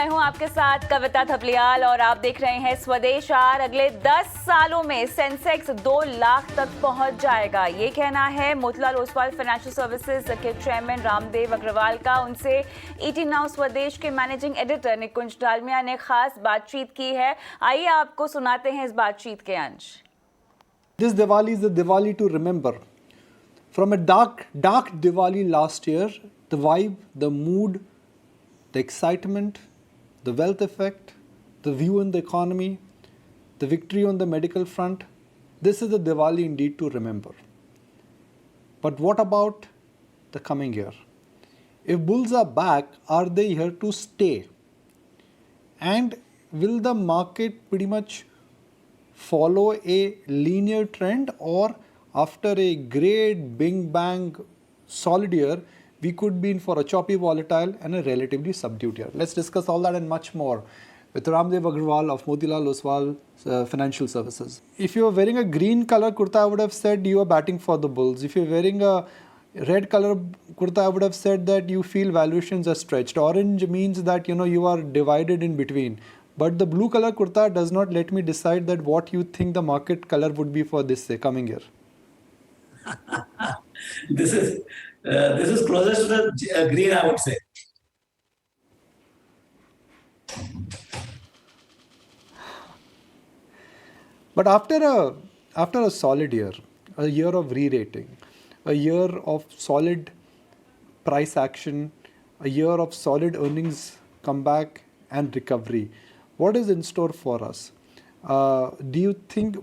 मैं हूं आपके साथ कविता थपलियाल और आप देख रहे हैं स्वदेश आर। अगले 10 सालों में सेंसेक्स 2 लाख तक पहुंच जाएगा, ये कहना है मोतीलाल ओसवाल फाइनेंशियल सर्विसेज के चेयरमैन रामदेव अग्रवाल का। उनसे ईटी नाउ स्वदेश के मैनेजिंग एडिटर निकुंज डालमिया ने खास बातचीत की है। आइए आपको सुनाते हैं इस बातचीत के अंश। This Diwali is a Diwali to remember. From a dark Diwali last year, the vibe, the mood, the excitement, the wealth effect, the view on the economy, the victory on the medical front, this is a Diwali indeed to remember. But what about the coming year? If bulls are back, are they here to stay? And will the market pretty much follow a linear trend, or after a great big bang solid year, we could be in for a choppy, volatile and a relatively subdued year? Let's discuss all that and much more with Ramdev Agrawal of Motilal Oswal Financial Services. If you are wearing a green color kurta, I would have said you are batting for the bulls. If you are wearing a red color kurta, I would have said that you feel valuations are stretched. Orange means that you are divided in between. But the blue color kurta does not let me decide that what you think the market color would be for this coming year. This is closest to the green, I would say. But after a solid year, a year of re-rating, a year of solid price action, a year of solid earnings comeback and recovery, what is in store for us? Do you think,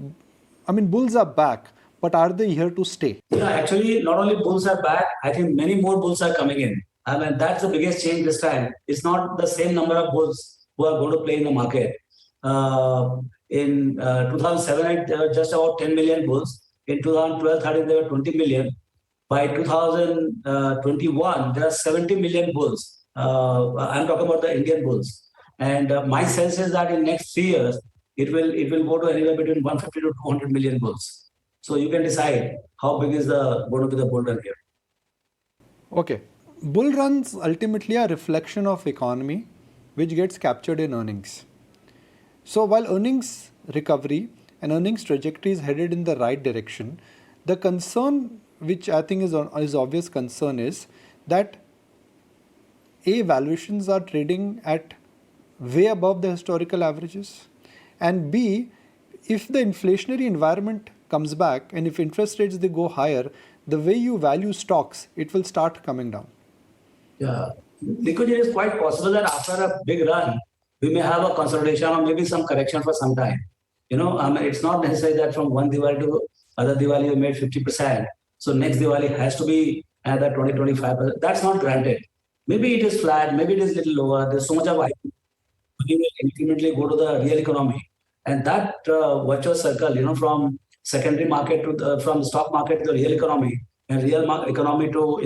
bulls are back, but are they here to stay? Yeah, actually, not only bulls are back, I think many more bulls are coming in. That's the biggest change this time. It's not the same number of bulls who are going to play in the market. In 2007, there were just about 10 million bulls. In 2012-13, there were 20 million. By 2021, there are 70 million bulls. I'm talking about the Indian bulls. And my sense is that in next 3 years, it will go to anywhere between 150 to 200 million bulls. So you can decide how big is going to be the bull run here. Okay. Bull runs ultimately a reflection of economy which gets captured in earnings. So while earnings recovery and earnings trajectory is headed in the right direction, the concern which I think is obvious concern is that A, valuations are trading at way above the historical averages, and B, if the inflationary environment comes back and if interest rates they go higher, the way you value stocks, it will start coming down. Yeah, because it is quite possible that after a big run, we may have a consolidation or maybe some correction for some time. It's not necessary that from one Diwali to other Diwali you made 50%. So next Diwali has to be another 20-25%. That's not granted. Maybe it is flat, maybe it is a little lower. There's so much of hype. Money will incrementally go to the real economy. And that virtuous circle, from secondary market to from the stock market to the real economy, and real economy to,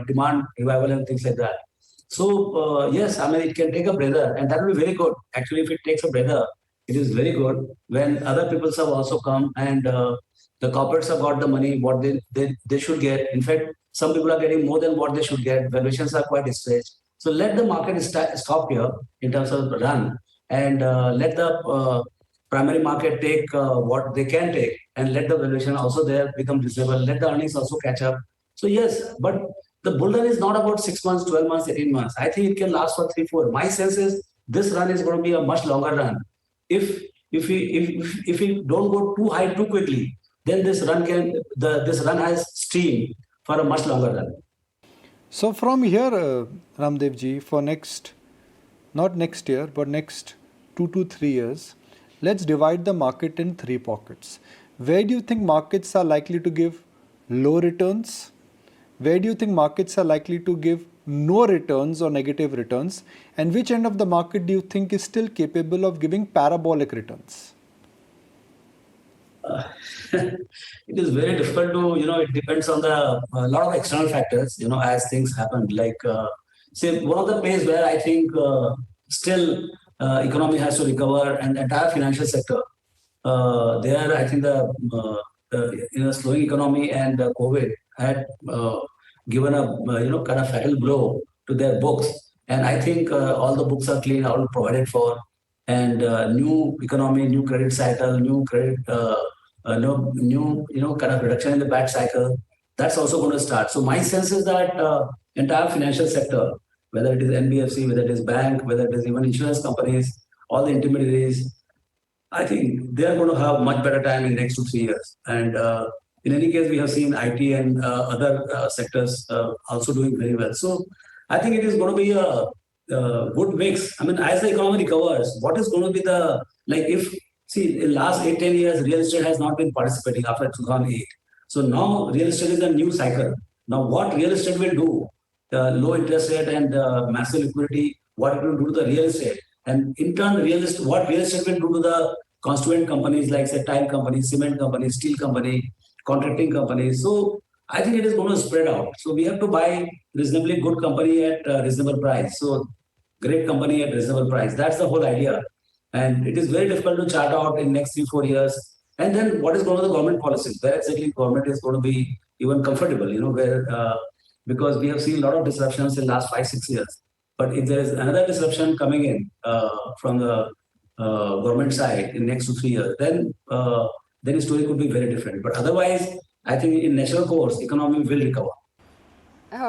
demand revival and things like that. So, yes, it can take a breather, and that will be very good. Actually, if it takes a breather, it is very good when other people have also come and the corporates have got the money, what they should get. In fact, some people are getting more than what they should get. Valuations are quite stretched. So let the market stop here in terms of the run, and let the primary market take what they can take, and let the valuation also there become reasonable. Let the earnings also catch up. So yes, but the bull run is not about 6 months, 12 months, 18 months. I think it can last for 3-4. My sense is this run is going to be a much longer run. If we don't go too high too quickly, then this run has steam for a much longer run. So from here, Ramdev ji, for not next year, but next 2 to 3 years, let's divide the market in 3 pockets. Where do you think markets are likely to give low returns? Where do you think markets are likely to give no returns or negative returns? And which end of the market do you think is still capable of giving parabolic returns? It is very difficult to, it depends on a lot of external factors, as things happen. Like, say, one of the places where I think still economy has to recover, and the entire financial sector, there I think the slowing economy and COVID had given a kind of fatal blow to their books. And I think all the books are clean, all provided for, and new economy, new credit cycle, new credit, no, new kind of reduction in the bad cycle. That's also going to start. So my sense is that entire financial sector, whether it is NBFC, whether it is bank, whether it is even insurance companies, all the intermediaries, I think they are going to have much better time in next 2 3 years. And in any case, we have seen IT and other sectors also doing very well. So I think it is going to be a good mix. I mean, as the economy recovers, what is going to be the like if see in last 8 10 years, real estate has not been participating after 2008. So now real estate is a new cycle. Now what real estate will do? Low interest rate and massive liquidity, what it will do to the real estate, and in turn, what real estate will do to the constituent companies like say tile companies, cement companies, steel company, contracting companies. So I think it is going to spread out. So we have to buy reasonably good company at reasonable price. So great company at reasonable price. That's the whole idea. And it is very difficult to chart out in next 3 4 years. And then what is going to be the government policies? Where exactly government is going to be even comfortable? Where because we have seen a lot of disruptions in last 5 6 years. But if there is another disruption coming in from the government side in next 2 3 years, then the story could be very different. But otherwise, I think in natural course, economy will recover.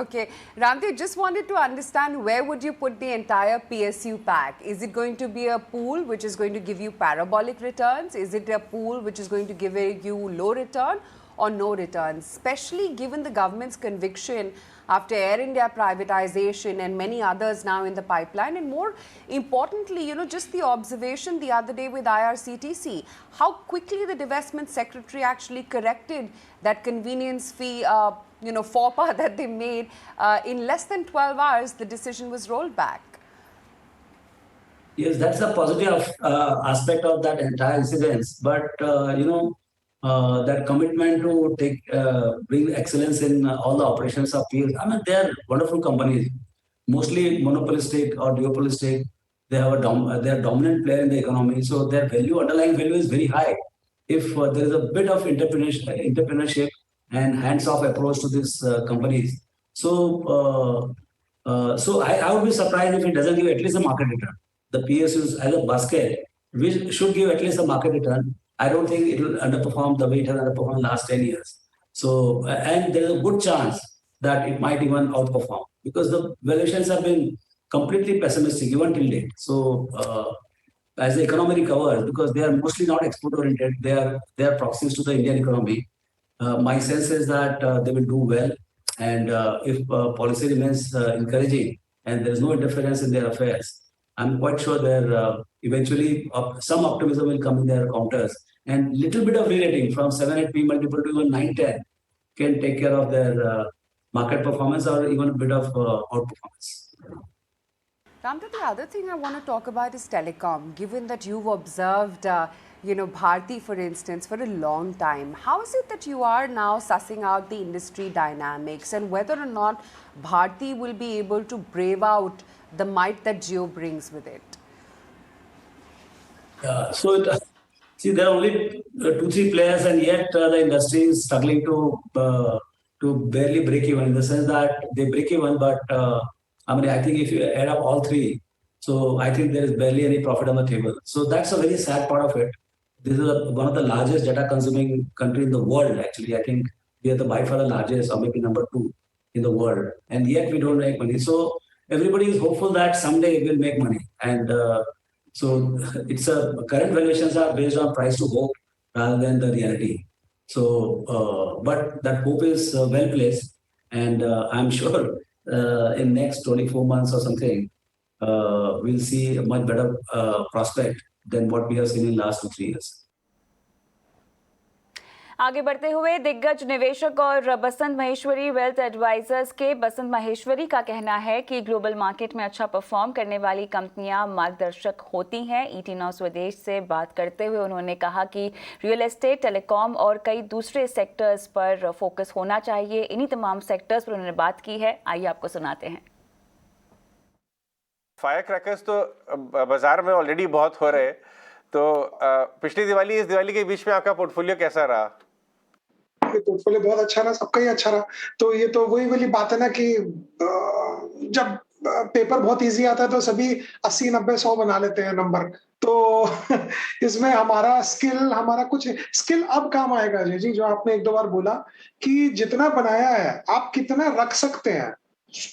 Okay. Ramdev, just wanted to understand where would you put the entire PSU pack? Is it going to be a pool which is going to give you parabolic returns? Is it a pool which is going to give you low return or no return? Especially given the government's conviction after Air India privatization and many others now in the pipeline. And more importantly, just the observation the other day with IRCTC, how quickly the divestment secretary actually corrected that convenience fee faux pas that they made. In less than 12 hours, the decision was rolled back. Yes, that's the positive aspect of that entire incident. But that commitment to bring excellence in all the operations of peers. I mean, they are wonderful companies, mostly monopolistic or duopolistic. They have they are dominant player in the economy, so their underlying value is very high. If there is a bit of entrepreneurship and hands-off approach to these companies, so I would be surprised if it doesn't give at least a market return. The PSUs as a basket, we should give at least a market return. I don't think it will underperform the way it has underperformed last 10 years. So, and there is a good chance that it might even outperform because the valuations have been completely pessimistic even till date. So, as the economy recovers, because they are mostly not export-oriented, they are proxies to the Indian economy. My sense is that they will do well, and if policy remains encouraging and there is no interference in their affairs, I'm quite sure there eventually some optimism will come in their counters, and little bit of re-rating from 7 8 P multiple to even 9 10 can take care of their market performance or even a bit of outperformance. Ramdev, the other thing I want to talk about is telecom. Given that you've observed, Bharti, for instance, for a long time, how is it that you are now sussing out the industry dynamics and whether or not Bharti will be able to brave out the might that Jio brings with it? See, there are only 2 3 players, and yet the industry is struggling to barely break even in the sense that they break even, but I think if you add up all three, so I think there is barely any profit on the table. So that's a very sad part of it. This is one of the largest data consuming country in the world. Actually, I think we are by far the largest, or maybe number 2 in the world, and yet we don't make money. So everybody is hopeful that someday it will make money, and so it's current valuations are based on price to hope rather than the reality. So, but that hope is well placed, and I'm sure in next 24 months or something, we'll see a much better prospect than what we have seen in last 2 3 years. आगे बढ़ते हुए दिग्गज निवेशक और बसंत Maheshwari wealth advisers के बसंत महेश्वरी का कहना है कि ग्लोबल मार्केट में अच्छा परफॉर्म करने वाली कंपनियां मार्गदर्शक होती हैं। ET Now स्वदेश से बात करते हुए उन्होंने कहा कि रियल एस्टेट, टेलीकॉम और कई दूसरे सेक्टर्स पर फोकस होना चाहिए। इन्हीं तमाम सेक्टर्स पर उन्होंने बात की है। आइए आपको सुनाते हैं। फायर क्रैकर्स तो बाजार में ऑलरेडी बहुत हो रहे, तो पिछली दिवाली इस दिवाली के बीच में आपका पोर्टफोलियो कैसा रहा? पोर्टफोलियो बहुत अच्छा रहा, सबका ही अच्छा रहा। तो ये तो वही वाली बात है ना कि जब पेपर बहुत इजी आता है तो सभी 80 90 100 बना लेते हैं नंबर। तो इसमें हमारा स्किल अब काम आएगा जी, जो आपने एक दो बार बोला कि जितना बनाया है आप कितना रख सकते हैं।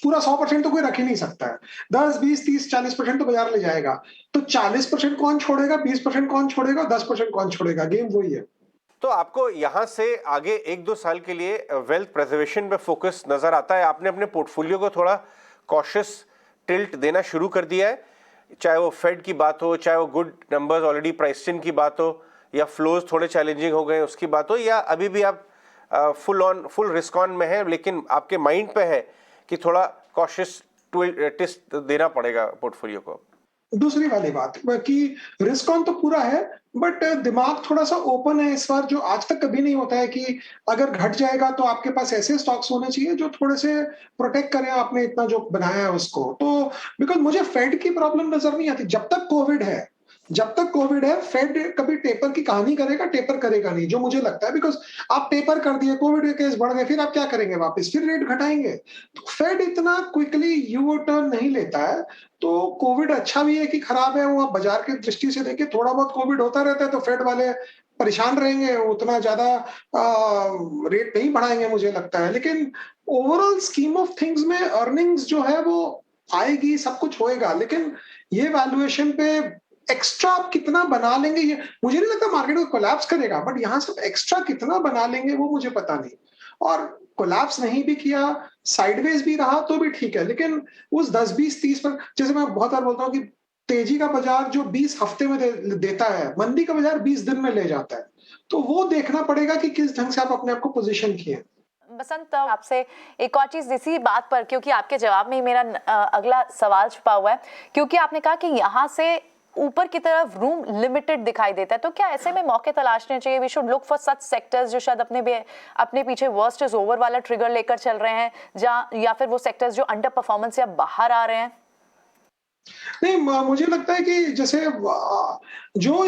पूरा 100% तो कोई रख ही नहीं सकता है। 10 20 30 40% तो बाजार ले जाएगा। तो 40% कौन छोड़ेगा, 20% कौन छोड़ेगा, 10% कौन छोड़ेगा, गेम वही है। तो आपको यहाँ से आगे 1-2 साल के लिए वेल्थ प्रिजर्वेशन पे फोकस नजर आता है? आपने अपने पोर्टफोलियो को थोड़ा कॉशियस टिल्ट देना शुरू कर दिया है, चाहे वो फेड की बात हो, चाहे वो गुड नंबर्स ऑलरेडी प्राइस्ड इन की बात हो, या फ्लोज थोड़े चैलेंजिंग हो गए उसकी बात हो, या अभी भी आप फुल रिस्क ऑन में है लेकिन आपके माइंड पे है कि थोड़ा कॉशियस ट्विस्ट देना पड़ेगा पोर्टफोलियो को? दूसरी वाली बात कि रिस्क ऑन तो पूरा है, बट दिमाग थोड़ा सा ओपन है इस बार, जो आज तक कभी नहीं होता है कि अगर घट जाएगा तो आपके पास ऐसे स्टॉक्स होने चाहिए जो थोड़े से प्रोटेक्ट करें आपने इतना जो बनाया है उसको। तो बिकॉज मुझे फेड की प्रॉब्लम नजर नहीं आती जब तक कोविड है। जब तक कोविड है फेड कभी टेपर की कहानी करेगा, टेपर करेगा नहीं, जो मुझे लगता है। बिकॉज आप टेपर कर दिए, कोविड के केस बढ़ गए, फिर आप क्या करेंगे, वापस फिर रेट घटाएंगे। तो फेड इतना क्विकली यू टर्न नहीं लेता है। तो कोविड अच्छा भी है कि खराब है, वो आप बाजार की दृष्टि से देखिए, थोड़ा बहुत कोविड होता रहता है तो फेड वाले परेशान रहेंगे, उतना ज्यादा रेट नहीं बढ़ाएंगे मुझे लगता है। लेकिन ओवरऑल स्कीम ऑफ थिंग्स में अर्निंग्स जो है वो आएगी, सब कुछ होएगा, लेकिन ये वैल्यूएशन पे एक्स्ट्रा आप कितना बना लेंगे, ये मुझे नहीं लगता मार्केट को कोलैप्स करेगा, बट यहाँ से एक्स्ट्रा कितना बना लेंगे वो मुझे पता नहीं। और कोलैप्स नहीं भी किया, साइडवेज भी रहा तो भी ठीक है, लेकिन उस 10 20 30 पर, जैसे मैं बहुत बार बोलता हूँ कि तेजी का बाजार जो 20 हफ्ते में देता है, मंदी का बाजार 20 दिन में ले जाता है। तो वो देखना पड़ेगा कि किस ढंग से आप अपने आप को पोजीशन किए। बसंत, आपसे एक और चीज इसी बात पर, क्योंकि आपके जवाब में ही मेरा अगला सवाल छुपा हुआ है, क्योंकि आपने कहा कि यहाँ से ऊपर की तरफ रूम लिमिटेड दिखाई देता है, तो क्या ऐसे में मौके तलाशने चाहिए? We should look for such sectors जो शायद अपने पीछे वर्स्ट इज ओवर वाला ट्रिगर लेकर चल रहे हैं, या फिर वो सेक्टर्स जो अंडर परफॉर्मेंस या बाहर आ रहे हैं? नहीं, मुझे लगता है कि जैसे जो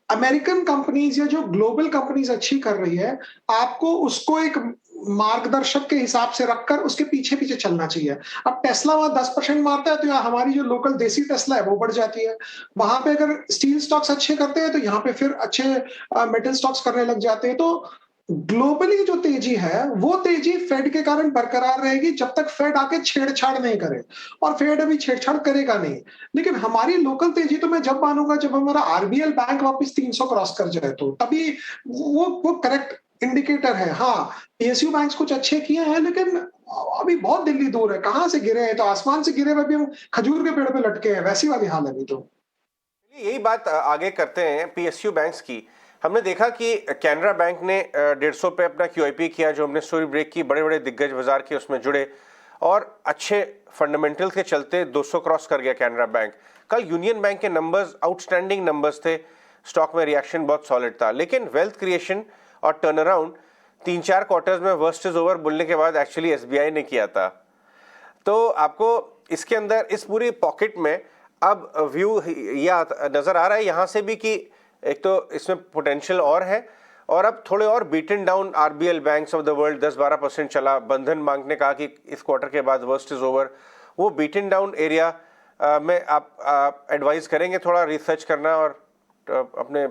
अमेरिकन कंपनीज या जो ग्लोबल कंपनीज अच्छी कर रही है, आपको उसको एक मार्गदर्शक के हिसाब से रखकर उसके पीछे पीछे चलना चाहिए। अब टेस्ला वहां 10% मारता है तो यहाँ हमारी जो लोकल देसी टेस्ला है वो बढ़ जाती है। वहां पे अगर स्टील स्टॉक्स अच्छे करते हैं तो यहाँ पे फिर अच्छे मेटल स्टॉक्स करने लग जाते हैं। तो ग्लोबली जो तेजी है वो तेजी फेड के कारण बरकरार रहेगी जब तक फेड आके छेड़छाड़ नहीं करे, और फेड अभी छेड़छाड़ करेगा नहीं। लेकिन हमारी लोकल तेजी तो मैं जब मानूंगा जब हमारा आरबीएल बैंक वापस 300 क्रॉस कर जाए, तो तभी वो करेक्ट इंडिकेटर है। हाँ, पीएसयू बैंक्स कुछ अच्छे किए हैं, लेकिन अभी बहुत दिल्ली दूर है, कहां से गिरे हैं, तो आसमान से गिरे हुए भी हम खजूर के पेड़ पे लटके हैं, वैसी वाली हाल है अभी तो। यही बात आगे करते हैं पीएसयू बैंक्स की। हमने देखा कि कैनरा बैंक ने 150 पे अपना क्यूआईपी किया, जो हमने स्टोरी ब्रेक की, बड़े बड़े दिग्गज बाजार के उसमें जुड़े और अच्छे फंडामेंटल्स के चलते 200 क्रॉस कर गया कैनरा बैंक। कल यूनियन बैंक के नंबर्स आउटस्टैंडिंग नंबर्स थे, स्टॉक में रिएक्शन बहुत सॉलिड था, लेकिन वेल्थ क्रिएशन और टर्न अराउंड 3-4 क्वार्टर्स में वर्स्ट इज ओवर बोलने के बाद एक्चुअली एसबीआई ने किया था। तो आपको इसके अंदर इस पूरी पॉकेट में अब व्यू या नजर आ रहा है यहाँ से भी कि एक तो इसमें पोटेंशियल और है, और अब थोड़े और beaten down RBL banks of the world 10-12% चला। बंधन बैंक ने कहा कि इस क्वार्टर के बाद वर्स्ट इज ओवर। वो बीटन डाउन एरिया में आप एडवाइस करेंगे थोड़ा रिसर्च करना और अपने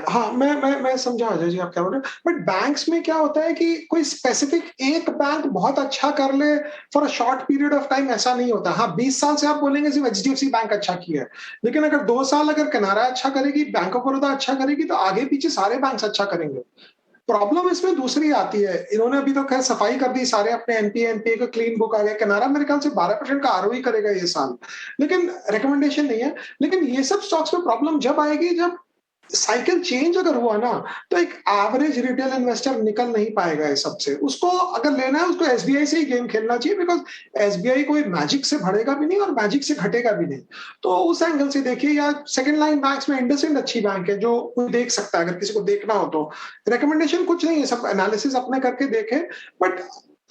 हाँ, मैं समझा अजय जी आप क्या बोल रहे हैं, बट बैंक्स में क्या होता है कि कोई स्पेसिफिक एक बैंक बहुत अच्छा कर ले for a short period of time, ऐसा नहीं होता। हाँ, 20 साल से आप बोलेंगे सिर्फ एचडीएफसी बैंक अच्छा किया है, लेकिन अगर 2 साल अगर कनारा अच्छा करेगी, बैंक ऑफ बड़ौदा अच्छा करेगी, तो आगे पीछे सारे बैंक अच्छा करेंगे। प्रॉब्लम इसमें दूसरी आती है, इन्होंने अभी तो खैर सफाई कर दी, सारे अपने एनपीए का क्लीन बुक आ गया। कनारा मेरे ख्याल से 12% का आरओई करेगा ये साल, लेकिन रिकमेंडेशन नहीं है। लेकिन ये सब स्टॉक्स में प्रॉब्लम जब आएगी जब साइकिल चेंज अगर हुआ ना, तो एक एवरेज रिटेल इन्वेस्टर निकल नहीं पाएगा इस सबसे। उसको अगर लेना है उसको एसबीआई से ही गेम खेलना चाहिए, बिकॉज एसबीआई कोई मैजिक से बढ़ेगा भी नहीं और मैजिक से घटेगा भी नहीं। तो उस एंगल से देखिए, या सेकंड लाइन बैंक्स में इंडसइंड अच्छी बैंक है जो कोई देख सकता है, अगर किसी को देखना हो तो। रिकमेंडेशन कुछ नहीं है, सब एनालिसिस अपने करके देखे, बट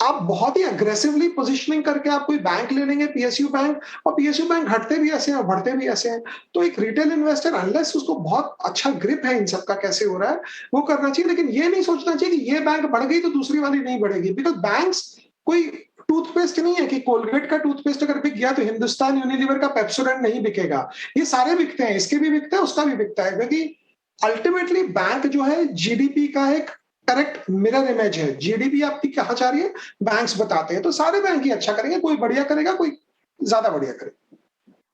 आप बहुत ही अग्रेसिवली पोजीशनिंग करके आप कोई बैंक ले लेंगे, पीएसयू बैंक, और पीएसयू बैंक घटते भी ऐसे हैं और बढ़ते भी ऐसे हैं। तो एक रिटेल इन्वेस्टर अनलेस उसको बहुत अच्छा ग्रिप है इन सब का कैसे हो रहा है, वो करना चाहिए। लेकिन ये नहीं सोचना चाहिए कि ये बैंक बढ़ गई तो दूसरी वाली नहीं बढ़ेगी, बिकॉज बैंक्स कोई टूथपेस्ट नहीं है कि कोलगेट का टूथपेस्ट अगर बिक गया तो हिंदुस्तान यूनिलीवर का पेप्सोडेंट नहीं बिकेगा। ये सारे बिकते हैं, इसके भी बिकते हैं, उसका भी बिकता है, क्योंकि अल्टीमेटली बैंक जो है जीडीपी का एक करेक्ट मिरर इमेज है। जीडीपी आपकी कहाँ जा रही है, बैंक्स बताते हैं। तो सारे बैंक ही अच्छा करेंगे, कोई बढ़िया करेगा, कोई ज्यादा बढ़िया करेगा।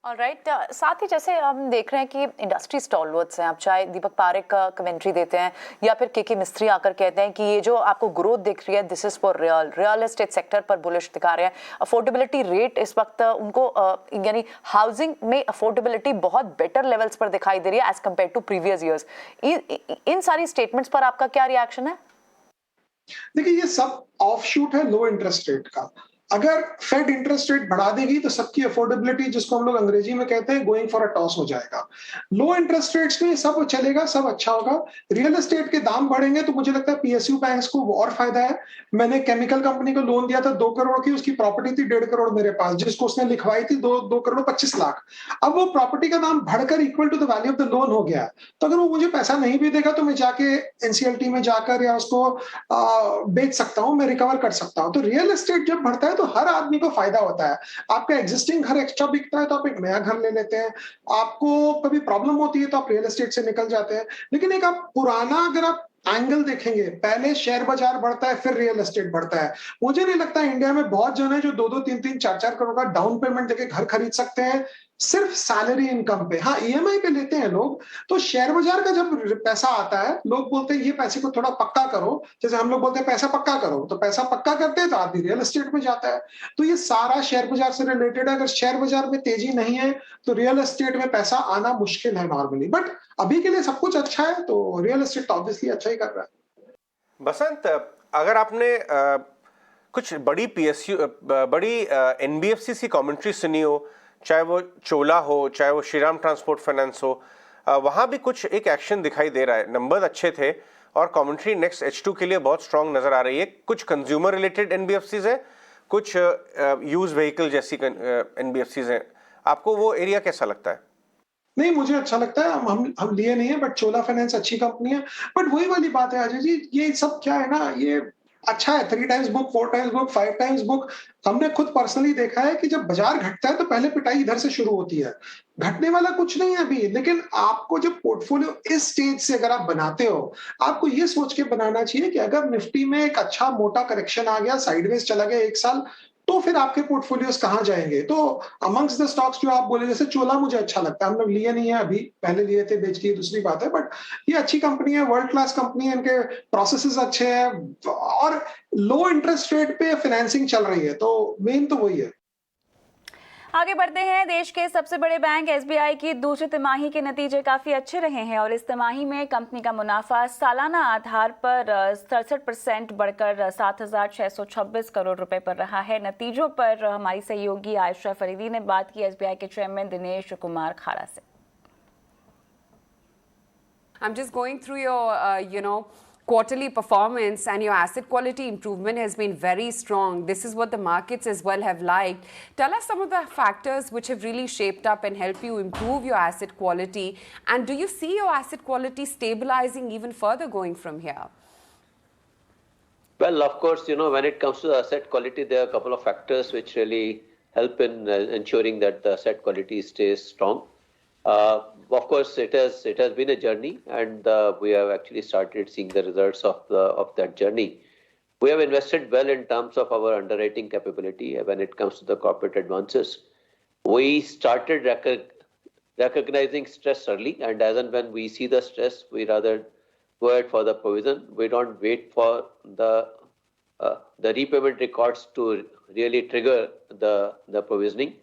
ऑलराइट, साथ ही जैसे हम देख रहे हैं कि इंडस्ट्री स्टॉलवर्ड्स हैं, आप चाहे दीपक पारेख का कमेंट्री देते हैं या फिर के मिस्त्री आकर कहते हैं कि ये जो आपको ग्रोथ दिख रही है this is for real estate sector पर बुलिश दिखा रहे हैं। अफोर्डेबिलिटी रेट इस वक्त उनको यानी हाउसिंग में अफोर्डेबिलिटी बहुत बेटर लेवल्स पर दिखाई दे रही है as compared to previous years. इन सारी स्टेटमेंट्स पर आपका क्या रिएक्शन है? देखिए, ये सब ऑफशूट है लो इंटरेस्ट रेट का। अगर फेड इंटरेस्ट रेट बढ़ा देगी तो सबकी अफोर्डेबिलिटी, जिसको हम लोग अंग्रेजी में कहते हैं, गोइंग फॉर अ टॉस हो जाएगा। लो इंटरेस्ट रेट्स में सब चलेगा, सब अच्छा होगा। रियल एस्टेट के दाम बढ़ेंगे तो मुझे लगता है पीएसयू बैंक्स को और फायदा है। मैंने केमिकल कंपनी को लोन दिया था 2 करोड़ की, उसकी प्रॉपर्टी थी 1.5 करोड़ मेरे पास, जिसको उसने लिखवाई थी 2 करोड़ 25 लाख। अब वो प्रॉपर्टी का दाम बढ़कर equal to the value of the loan हो गया। तो अगर वो मुझे पैसा नहीं भी देगा तो मैं जाके एनसीएलटी में जाकर या उसको बेच सकता हूँ, मैं रिकवर कर सकता हूँ। तो रियल एस्टेट जब बढ़ता है तो हर आदमी को फायदा होता है। आपका एग्जिस्टिंग घर एक्स्ट्रा बिकता है तो आप एक नया घर ले लेते हैं। आपको कभी प्रॉब्लम होती है तो आप रियल एस्टेट से निकल जाते हैं। लेकिन एक आप पुराना अगर आप एंगल देखेंगे, पहले शेयर बाजार बढ़ता है फिर रियल एस्टेट बढ़ता है। मुझे नहीं लगता इंडिया में बहुत जन है जो 2-2, 3-3, 4-4 करोड़ का डाउन पेमेंट देके घर खरीद सकते हैं सिर्फ सैलरी इनकम पे। हाँ, ईएमआई पे लेते हैं लोग। तो शेयर बाजार का जब पैसा आता है, लोग बोलते हैं ये पैसे को थोड़ा पक्का करो, जैसे हम लोग बोलते हैं पैसा पक्का करो, तो पैसा पक्का करते हैं तो आदमी रियल एस्टेट में जाता है। तो ये सारा शेयर बाजार से रिलेटेड है। अगर शेयर बाजार में तेजी नहीं है तो रियल एस्टेट में पैसा आना मुश्किल है नॉर्मली। बट अभी के लिए सब कुछ अच्छा है तो रियल एस्टेट ऑब्वियसली अच्छा ही कर रहा है। बसंत, अगर आपने कुछ बड़ी पीएसयू बड़ी एनबीएफसी सी कमेंट्री सुनी हो, चाहे वो चोला हो, चाहे वो श्रीराम ट्रांसपोर्ट फाइनेंस हो, वहाँ भी कुछ एक एक्शन दिखाई दे रहा है। नंबर अच्छे थे और कमेंट्री नेक्स्ट H2 के लिए बहुत स्ट्रांग नजर आ रही है। कुछ कंज्यूमर रिलेटेड एनबीएफसीज हैं, कुछ यूज व्हीकल जैसी एनबीएफसीज हैं। आपको वो एरिया कैसा लगता है? नहीं, मुझे अच्छा लगता है। हम लिए नहीं है, बट चोला फाइनेंस अच्छी कंपनी है। बट वही वाली बात है अजय जी, ये सब क्या है ना, ये अच्छा है 3 times book, 4 times book, 5 times book. हमने खुद पर्सनली देखा है कि जब बाजार घटता है तो पहले पिटाई इधर से शुरू होती है। घटने वाला कुछ नहीं है अभी, लेकिन आपको जब पोर्टफोलियो इस स्टेज से अगर आप बनाते हो, आपको ये सोच के बनाना चाहिए कि अगर निफ्टी में एक अच्छा मोटा करेक्शन आ गया, साइडवेज चला गया 1 साल, तो फिर आपके पोर्टफोलियोज कहाँ जाएंगे। तो अमंग्स द स्टॉक्स जो आप बोले, जैसे चोला मुझे अच्छा लगता है। हम लोग लिए नहीं है अभी, पहले लिए थे, बेच दिए, दूसरी बात है। बट ये अच्छी कंपनी है, वर्ल्ड क्लास कंपनी है, इनके प्रोसेसेस अच्छे हैं और लो इंटरेस्ट रेट पे फाइनेंसिंग चल रही है। तो मेन तो वही है। आगे बढ़ते हैं। देश के सबसे बड़े बैंक एसबीआई की दूसरी तिमाही के नतीजे काफ़ी अच्छे रहे हैं और इस तिमाही में कंपनी का मुनाफा सालाना आधार पर 67% बढ़कर 7,626 करोड़ रुपए पर रहा है। नतीजों पर हमारी सहयोगी आयशा फरीदी ने बात की एसबीआई के चेयरमैन दिनेश कुमार खाड़ा से। I'm just going through your, quarterly performance, and your asset quality improvement has been very strong. This is what the markets as well have liked. Tell us some of the factors which have really shaped up and helped you improve your asset quality. And do you see your asset quality stabilizing even further going from here? Well, of course, when it comes to the asset quality, there are a couple of factors which really help in ensuring that the asset quality stays strong. Of course, it has been a journey, and we have actually started seeing the results of that journey. We have invested well in terms of our underwriting capability when it comes to the corporate advances. We started recognizing stress early, and as and when we see the stress, we rather go ahead for the provision. We don't wait for the repayment records to really trigger the provisioning,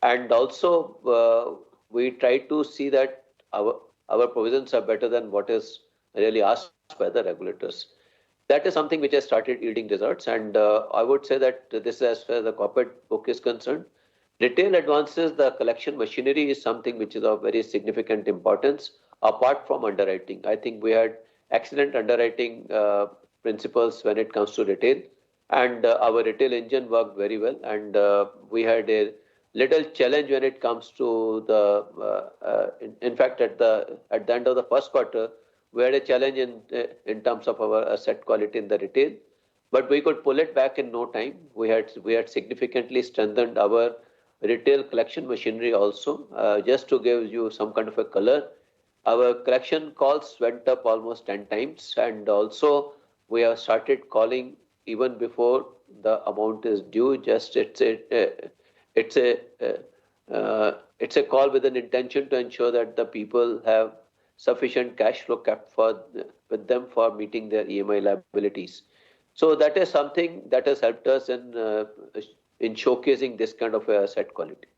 and also we try to see that our provisions are better than what is really asked by the regulators. That is something which has started yielding results, and I would say that this is as far as the corporate book is concerned. Retail advances, the collection machinery is something which is of very significant importance apart from underwriting. I think we had excellent underwriting principles when it comes to retail, and our retail engine worked very well, and we had a little challenge when it comes to in fact at the end of the first quarter, we had a challenge in terms of our asset quality in the retail. but we could pull it back in no time. We had significantly strengthened our retail collection machinery also. Just to give you some kind of a color, our collection calls went up almost 10 times, and also we have started calling even before the amount is due. Just it's a call with an intention to ensure that the people have sufficient cash flow kept with them for meeting their EMI liabilities. So that is something that has helped us in showcasing this kind of asset quality.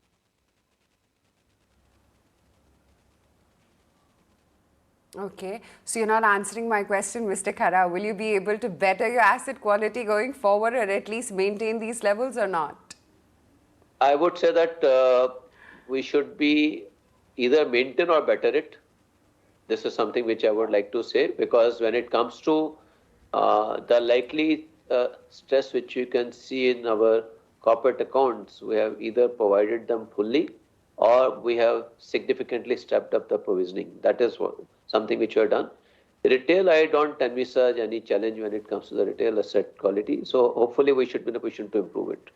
Okay, so you're not answering my question, Mr. Khara. Will you be able to better your asset quality going forward, or at least maintain these levels, or not? I would say that we should be either maintain or better it. This is something which I would like to say, because when it comes to the likely stress which you can see in our corporate accounts, we have either provided them fully or we have significantly stepped up the provisioning. That is something which we have done. Retail, I don't envisage any challenge when it comes to the retail asset quality. So hopefully we should be in a position to improve it.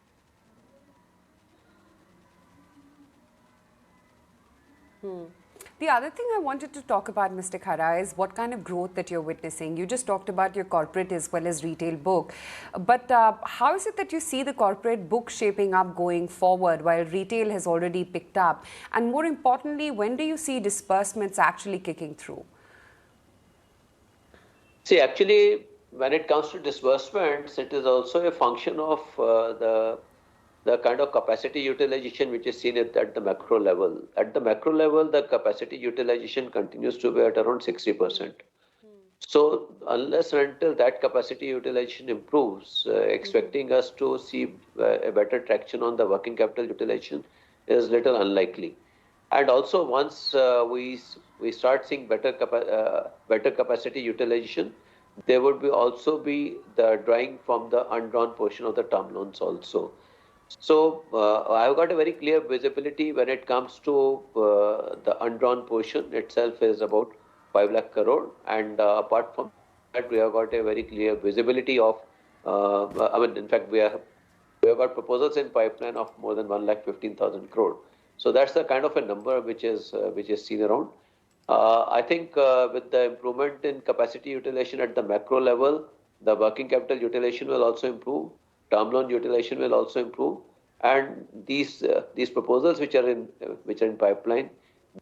The other thing I wanted to talk about, Mr. Khara, is what kind of growth that you're witnessing. You just talked about your corporate as well as retail book. But how is it that you see the corporate book shaping up going forward while retail has already picked up? And more importantly, when do you see disbursements actually kicking through? See, actually, when it comes to disbursements, it is also a function of the kind of capacity utilization which is seen at the macro level. At the macro level, the capacity utilization continues to be at around 60%. So unless and until that capacity utilization improves, expecting us to see a better traction on the working capital utilization is little unlikely. And also once we start seeing better capacity utilization, there would also be the drawing from the undrawn portion of the term loans also. So I've got a very clear visibility when it comes to the undrawn portion itself is about 5 lakh crore, and apart from that we have got a very clear visibility of in fact we have got proposals in pipeline of more than 1,15,000 crore. So that's the kind of a number which is seen around. I think with the improvement in capacity utilization at the macro level, the working capital utilization will also improve. Term loan utilization will also improve, and these proposals which are in pipeline,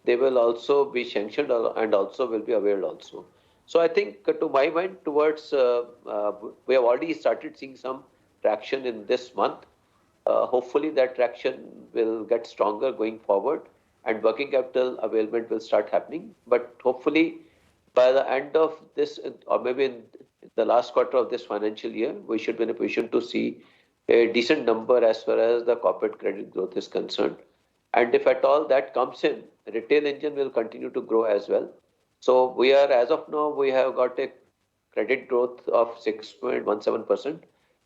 they will also be sanctioned and also will be availed also. So I think to my mind, towards we have already started seeing some traction in this month. Hopefully that traction will get stronger going forward, and working capital availment will start happening. But hopefully by the end of this, or maybe in the last quarter of this financial year, we should be in a position to see a decent number as far as the corporate credit growth is concerned. And if at all that comes in, retail engine will continue to grow as well. So we are, as of now, we have got a credit growth of 6.17%.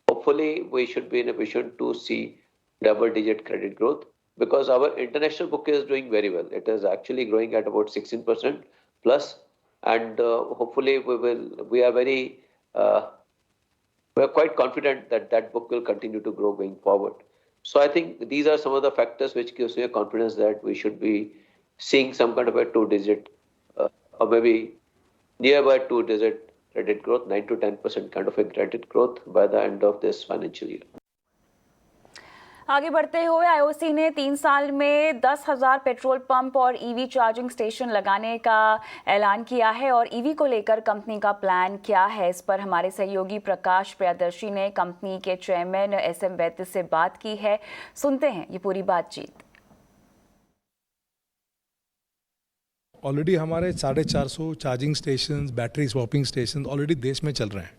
Hopefully we should be in a position to see double-digit credit growth, because our international book is doing very well. It is actually growing at about 16% plus. And hopefully we are quite confident that that book will continue to grow going forward. So I think these are some of the factors which gives me a confidence that we should be seeing some kind of a 2-digit or maybe nearby 2-digit credit growth, 9 to 10% kind of a credit growth by the end of this financial year. आगे बढ़ते हुए IOC ने 3 साल में 10,000 petrol pump और EV charging station लगाने का ऐलान किया है। और ईवी को लेकर कंपनी का प्लान क्या है, इस पर हमारे सहयोगी प्रकाश प्रियदर्शी ने कंपनी के चेयरमैन SM वैद्य से बात की है। सुनते हैं ये पूरी बातचीत। ऑलरेडी हमारे 450 charging station, battery swapping station already देश में चल रहे हैं।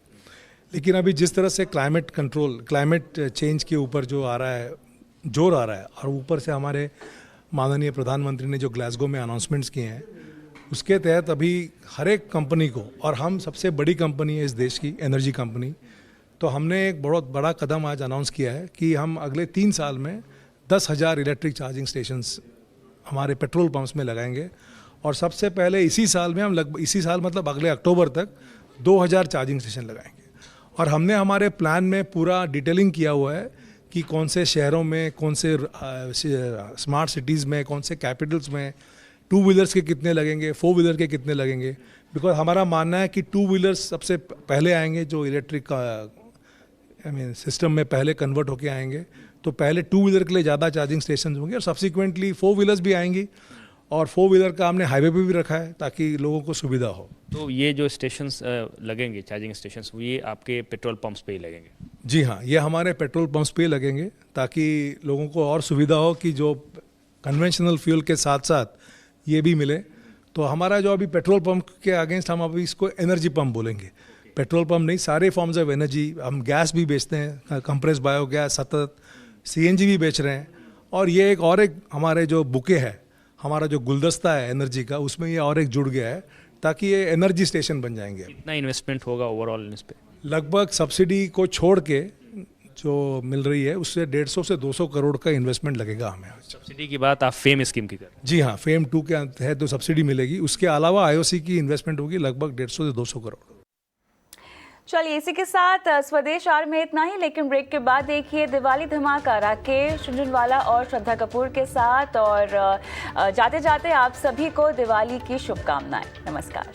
लेकिन अभी जिस तरह से क्लाइमेट चेंज के ऊपर जो आ रहा है, जोर आ रहा है, और ऊपर से हमारे माननीय प्रधानमंत्री ने जो ग्लासगो में अनाउंसमेंट्स किए हैं, उसके तहत अभी हर एक कंपनी को, और हम सबसे बड़ी कंपनी है इस देश की, एनर्जी कंपनी, तो हमने एक बहुत बड़ा कदम आज अनाउंस किया है कि हम अगले 3 साल में 10,000 इलेक्ट्रिक चार्जिंग स्टेशंस हमारे पेट्रोल पंप्स में लगाएंगे। और सबसे पहले इसी साल में हम इसी साल मतलब अगले अक्टूबर तक 2,000 चार्जिंग स्टेशन लगाएंगे। और हमने हमारे प्लान में पूरा डिटेलिंग किया हुआ है कि कौन से शहरों में, कौन से स्मार्ट सिटीज़ में, कौन से कैपिटल्स में 2 व्हीलर्स के कितने लगेंगे, 4 व्हीलर के कितने लगेंगे। बिकॉज हमारा मानना है कि 2 व्हीलर्स सबसे पहले आएंगे, जो इलेक्ट्रिक सिस्टम में पहले कन्वर्ट होके आएंगे। तो पहले 2 व्हीलर के लिए ज़्यादा चार्जिंग स्टेशन होंगे और सब्सिक्वेंटली 4 व्हीलर्स भी आएंगी। और 4 व्हीलर का हमने हाईवे पे भी रखा है ताकि लोगों को सुविधा हो। तो ये जो स्टेशंस लगेंगे, चार्जिंग स्टेशंस, ये आपके पेट्रोल पंप्स पे ही लगेंगे? जी हाँ, ये हमारे पेट्रोल पंप्स पे लगेंगे ताकि लोगों को और सुविधा हो कि जो कन्वेंशनल फ्यूल के साथ साथ ये भी मिले। तो हमारा जो अभी पेट्रोल पंप के अगेंस्ट हम अभी इसको एनर्जी पंप बोलेंगे। पेट्रोल पंप नहीं, सारे फॉर्म्स ऑफ एनर्जी। हम गैस भी बेचते हैं, कंप्रेस बायोगैस, सतत सीएनजी भी बेच रहे हैं। और ये एक हमारे जो बुके है, हमारा जो गुलदस्ता है एनर्जी का, उसमें ये और एक जुड़ गया है ताकि ये एनर्जी स्टेशन बन जाएंगे। कितना इन्वेस्टमेंट होगा ओवरऑल इस पे? लगभग सब्सिडी को छोड़ के जो मिल रही है उससे 150 से 200 करोड़ का इन्वेस्टमेंट लगेगा हमें। सब्सिडी की बात आप फेम स्कीम की करें? जी हाँ, फेम 2 के तहत तो सब्सिडी मिलेगी। उसके अलावा आईओसी की इन्वेस्टमेंट होगी लगभग 150 से 200 करोड़। चलिए, इसी के साथ स्वदेश आर में इतना ही, लेकिन ब्रेक के बाद देखिए दिवाली धमाका राकेश झुंझुनवाला और श्रद्धा कपूर के साथ। और जाते जाते आप सभी को दिवाली की शुभकामनाएं। नमस्कार।